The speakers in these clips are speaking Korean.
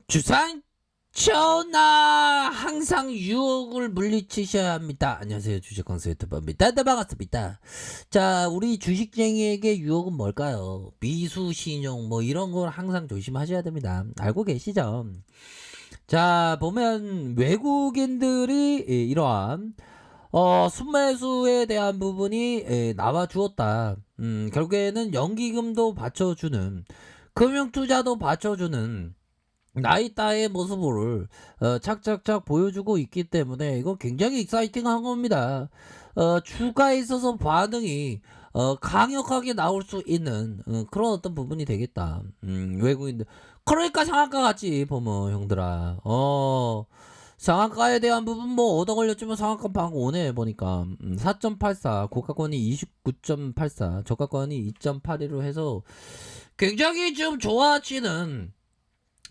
주상 전하 항상 유혹을 물리치셔야 합니다. 안녕하세요, 주식광수 유튜버입니다. 네, 반갑습니다. 자, 우리 주식쟁이에게 유혹은 뭘까요? 미수 신용 뭐 이런 걸 항상 조심하셔야 됩니다. 알고 계시죠? 자, 보면 외국인들이 이러한 순매수에 대한 부분이 나와 주었다. 결국에는 연기금도 받쳐주는, 금융투자도 받쳐주는 나이따의 모습을 착착착 보여주고 있기 때문에 이거 굉장히 익사이팅한 겁니다. 주가에 있어서 반응이 강력하게 나올 수 있는 그런 어떤 부분이 되겠다. 외국인들, 그러니까 상한가 같지 보면 형들아. 상한가에 대한 부분 뭐 얻어 걸렸지만 상한가 방금 오네 보니까 4.84, 고가권이 29.84, 저가권이 2.82로 해서 굉장히 좀 좋아지는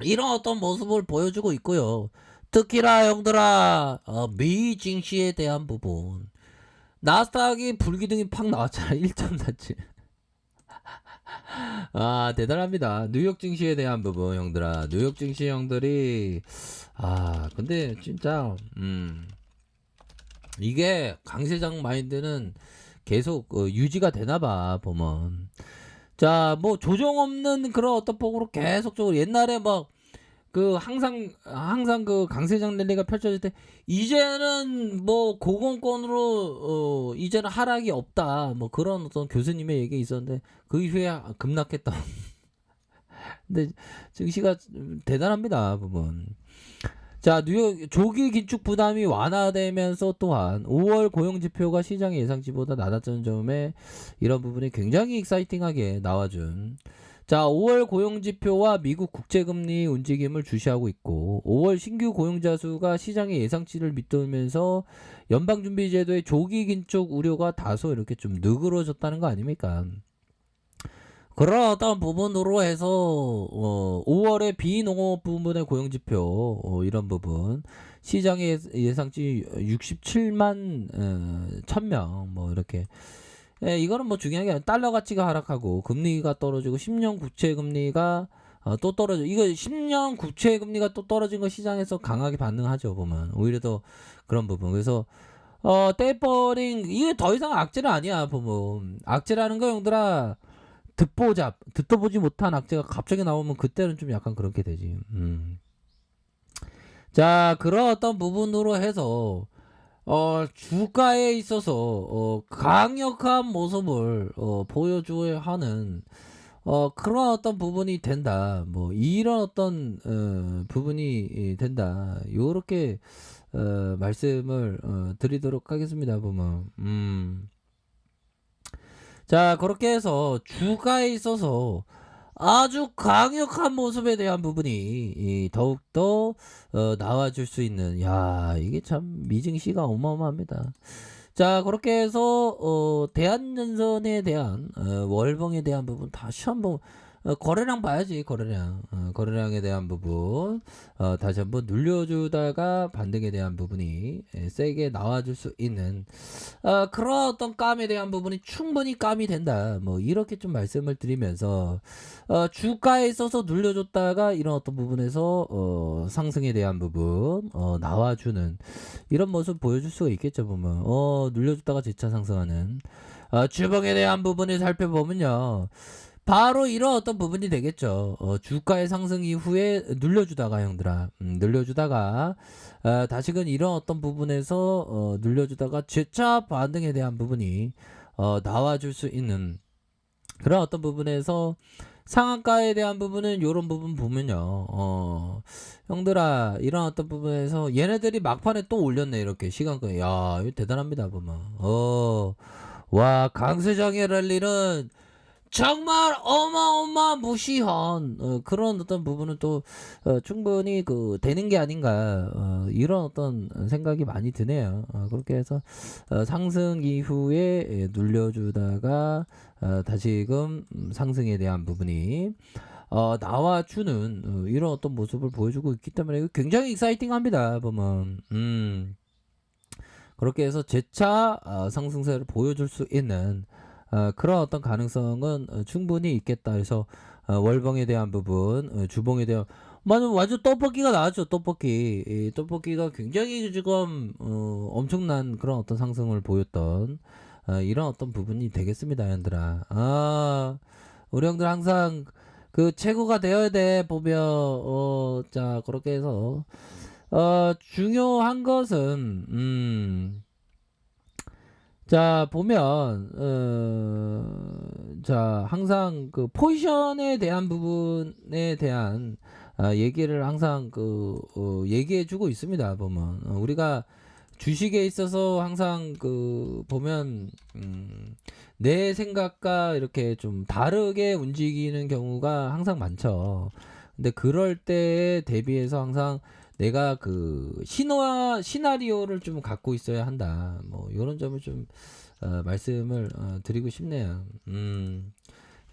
이런 어떤 모습을 보여주고 있고요. 특히나 형들아, 미 증시에 대한 부분, 나스닥이 불기둥이 팍 나왔잖아. 1.47. 아, 대단합니다. 뉴욕 증시에 대한 부분 형들아, 뉴욕 증시 형들이 근데 진짜 이게 강세장 마인드는 계속 유지가 되나봐 보면. 자, 뭐 조정 없는 그런 어떤 폭으로 계속적으로 옛날에 막 그 항상 그 강세장 랠리가 펼쳐질 때 이제는 뭐 고공권으로 이제는 하락이 없다 뭐 그런 어떤 교수님의 얘기 있었는데 그 이후에 급락했다. 근데 증시가 대단합니다 부분. 자, 뉴욕 조기 긴축 부담이 완화되면서 또한 5월 고용 지표가 시장의 예상치보다 낮았던 점에 이런 부분이 굉장히 익사이팅하게 나와준. 자, 5월 고용 지표와 미국 국채 금리 움직임을 주시하고 있고 5월 신규 고용자 수가 시장의 예상치를 밑돌면서 연방준비제도의 조기 긴축 우려가 다소 이렇게 좀 느그러졌다는 거 아닙니까? 그런 어떤 부분으로 해서 5월에 비농업 부문의 고용지표 이런 부분 시장의 예상치 67만 1000명 뭐 이렇게 이거는 뭐 중요한 게 아니라 달러 가치가 하락하고 금리가 떨어지고 10년 국채 금리가 또 떨어져. 이거 10년 국채 금리가 또 떨어진 거 시장에서 강하게 반응하죠 보면 오히려 더 그런 부분. 그래서 테이퍼링 이게 더 이상 악재는 아니야 보면. 악재라는 거 형들아, 듣도 보지 못한 악재가 갑자기 나오면 그때는 좀 약간 그렇게 되지. 자, 그런 어떤 부분으로 해서 주가에 있어서 강력한 모습을 보여줘야 하는 그런 어떤 부분이 된다. 뭐 이런 어떤 부분이 된다. 요렇게 말씀을 드리도록 하겠습니다. 보면 자, 그렇게 해서 주가에 있어서 아주 강력한 모습에 대한 부분이 더욱더 나와줄 수 있는, 야, 이게 참 미증시가 어마어마합니다. 자, 그렇게 해서 대한전선에 대한 월봉에 대한 부분 다시 한번 거래량 봐야지. 거래량에 대한 부분 다시 한번 눌려주다가 반등에 대한 부분이 세게 나와줄 수 있는 그런 어떤 감에 대한 부분이 충분히 감이 된다. 뭐 이렇게 좀 말씀을 드리면서 주가에 있어서 눌려줬다가 이런 어떤 부분에서 상승에 대한 부분 나와주는 이런 모습 보여줄 수가 있겠죠. 보면 눌려줬다가 재차 상승하는 주봉에 대한 부분을 살펴보면요. 바로 이런 어떤 부분이 되겠죠. 주가의 상승 이후에 눌려주다가 형들아, 눌려주다가 다시금 이런 어떤 부분에서 눌려주다가 재차 반등에 대한 부분이 나와줄 수 있는 그런 어떤 부분에서 상한가에 대한 부분은 요런 부분 보면요. 형들아, 이런 어떤 부분에서 얘네들이 막판에 또 올렸네. 이렇게 시간권. 야, 이거 대단합니다 보면. 와, 강세장의 랠리는 정말 어마어마무시한 그런 어떤 부분은 또 충분히 그 되는 게 아닌가 이런 어떤 생각이 많이 드네요. 그렇게 해서 상승 이후에 눌려주다가 다시금 상승에 대한 부분이 나와주는 이런 어떤 모습을 보여주고 있기 때문에 굉장히 익사이팅합니다 보면. 그렇게 해서 재차 상승세를 보여줄 수 있는 그런 어떤 가능성은 충분히 있겠다 해서 월봉에 대한 부분, 주봉에 대한 완전 떡볶이가 나왔죠. 떡볶이. 이 떡볶이가 굉장히 지금 엄청난 그런 어떤 상승을 보였던 이런 어떤 부분이 되겠습니다, 형들아. 우리 형들 항상 그 최고가 되어야 돼 보면 자 그렇게 해서 중요한 것은 자 보면 자 항상 그 포지션에 대한 부분에 대한 얘기를 항상 얘기해주고 있습니다. 보면 우리가 주식에 있어서 항상 보면 내 생각과 이렇게 좀 다르게 움직이는 경우가 항상 많죠. 근데 그럴 때에 대비해서 항상 내가 시나리오를 좀 갖고 있어야 한다. 뭐 이런 점을 좀 말씀을 드리고 싶네요.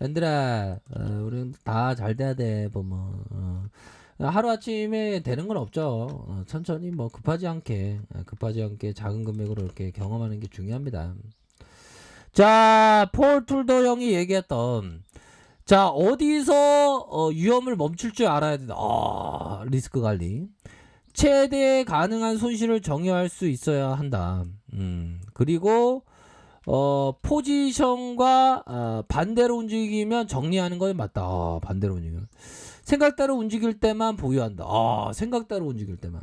얘들아, 우리 다 잘 돼야 돼. 보면 하루아침에 되는 건 없죠. 천천히 뭐 급하지 않게 작은 금액으로 이렇게 경험하는 게 중요합니다. 자, 폴 툴더 형이 얘기했던 자 어디서 위험을 멈출 줄 알아야 된다. 리스크 관리. 최대 가능한 손실을 정의할 수 있어야 한다. 그리고 포지션과 반대로 움직이면 정리하는 건 맞다. 반대로 움직이면 생각대로 움직일 때만 보유한다. 생각대로 움직일 때만.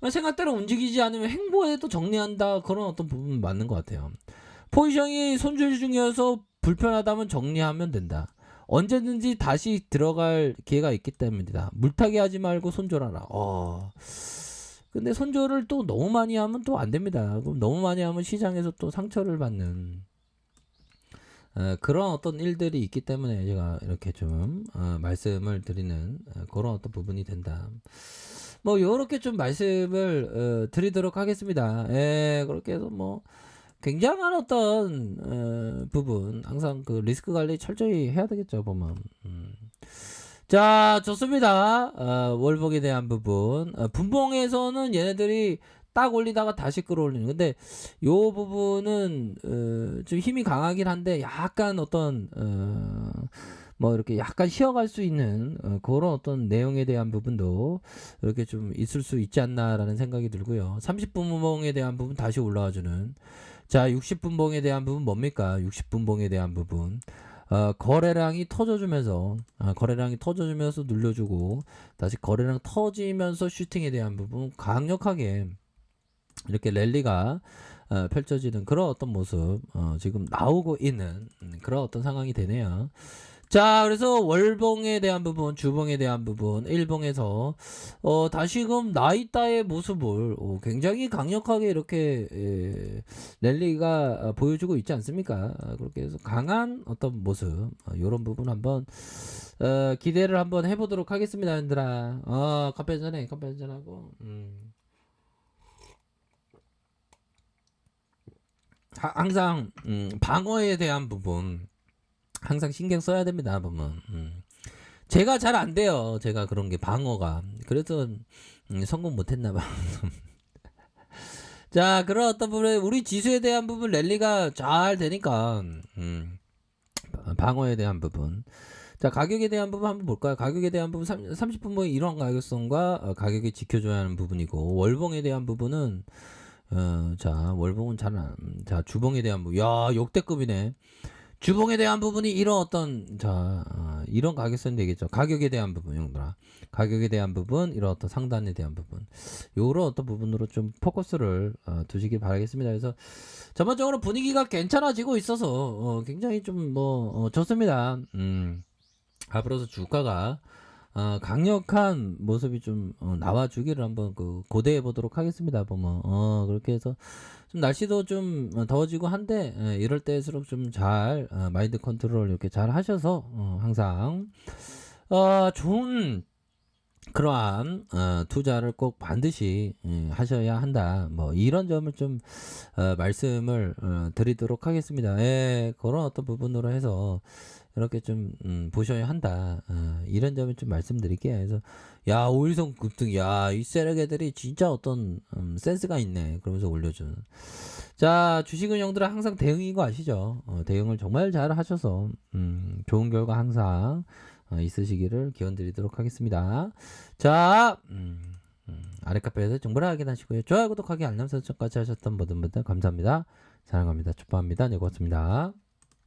생각대로 움직이지 않으면 행보에도 정리한다. 그런 어떤 부분 맞는 것 같아요. 포지션이 손질 중이어서 불편하다면 정리하면 된다. 언제든지 다시 들어갈 기회가 있기 때문이다. 물타기 하지 말고 손절하라. 근데 손절을 또 너무 많이 하면 또 안 됩니다. 그럼 너무 많이 하면 시장에서 또 상처를 받는 그런 어떤 일들이 있기 때문에 제가 이렇게 좀 말씀을 드리는 그런 어떤 부분이 된다. 뭐 요렇게 좀 말씀을 드리도록 하겠습니다. 그렇게 해서 뭐 굉장한 어떤 부분 항상 그 리스크 관리 철저히 해야 되겠죠 보면. 자 좋습니다. 월봉에 대한 부분 분봉에서는 얘네들이 딱 올리다가 다시 끌어올리는 근데 요 부분은 좀 힘이 강하긴 한데 약간 어떤 뭐 이렇게 약간 쉬어갈 수 있는 그런 어떤 내용에 대한 부분도 이렇게 좀 있을 수 있지 않나라는 생각이 들고요. 30분봉에 대한 부분 다시 올라와주는 자 60분봉에 대한 부분 뭡니까? 60분봉에 대한 부분 거래량이 터져주면서 눌려주고 다시 거래량 터지면서 슈팅에 대한 부분 강력하게 이렇게 랠리가 펼쳐지는 그런 어떤 모습 지금 나오고 있는 그런 어떤 상황이 되네요. 자 그래서 월봉에 대한 부분 주봉에 대한 부분 일봉에서 다시금 나이따의 모습을 굉장히 강력하게 이렇게 랠리가 보여주고 있지 않습니까? 그렇게 해서 강한 어떤 모습 이런 부분 한번 기대를 한번 해보도록 하겠습니다. 얘들아 커피 한잔하고 항상 방어에 대한 부분 항상 신경 써야 됩니다. 보면 제가 잘 안 돼요. 제가 그런 게 방어가 그래서 성공 못했나 봐. 자 그런 어떤 부분에 우리 지수에 대한 부분 랠리가 잘 되니까 방어에 대한 부분 자 가격에 대한 부분 한번 볼까요? 가격에 대한 부분 30분 뭐 이런 가격성과 가격이 지켜줘야 하는 부분이고 월봉에 대한 부분은 자 월봉은 자 주봉에 대한 부분 야 역대급이네. 주봉에 대한 부분이 이런 어떤 이런 가격선이 되겠죠. 가격에 대한 부분 형들아 가격에 대한 부분 이런 어떤 상단에 대한 부분 요런 어떤 부분으로 좀 포커스를 두시길 바라겠습니다. 그래서 전반적으로 분위기가 괜찮아지고 있어서 굉장히 좀 뭐 좋습니다. 앞으로서 주가가 강력한 모습이 좀 나와주기를 한번 고대해 보도록 하겠습니다. 보면 그렇게 해서 좀 날씨도 좀 더워지고 한데 이럴 때일수록 좀 잘 마인드 컨트롤 이렇게 잘 하셔서 항상 좋은 그러한 투자를 꼭 반드시 하셔야 한다. 뭐 이런 점을 좀 말씀을 드리도록 하겠습니다. 그런 어떤 부분으로 해서 이렇게 좀 보셔야 한다. 이런 점을 좀 말씀드릴게요. 그래서 야 오일선 급등 야이 세력애들이 진짜 어떤 센스가 있네. 그러면서 올려주는 자 주식은 형들은 항상 대응인 거 아시죠? 대응을 정말 잘 하셔서 좋은 결과 항상 있으시기를 기원드리도록 하겠습니다. 자, 아래 카페에서 정보를 확인하시고요. 좋아요, 구독하기, 알람 설정까지 하셨던 모든 분들 감사합니다. 사랑합니다. 축복합니다. 네, 고맙습니다.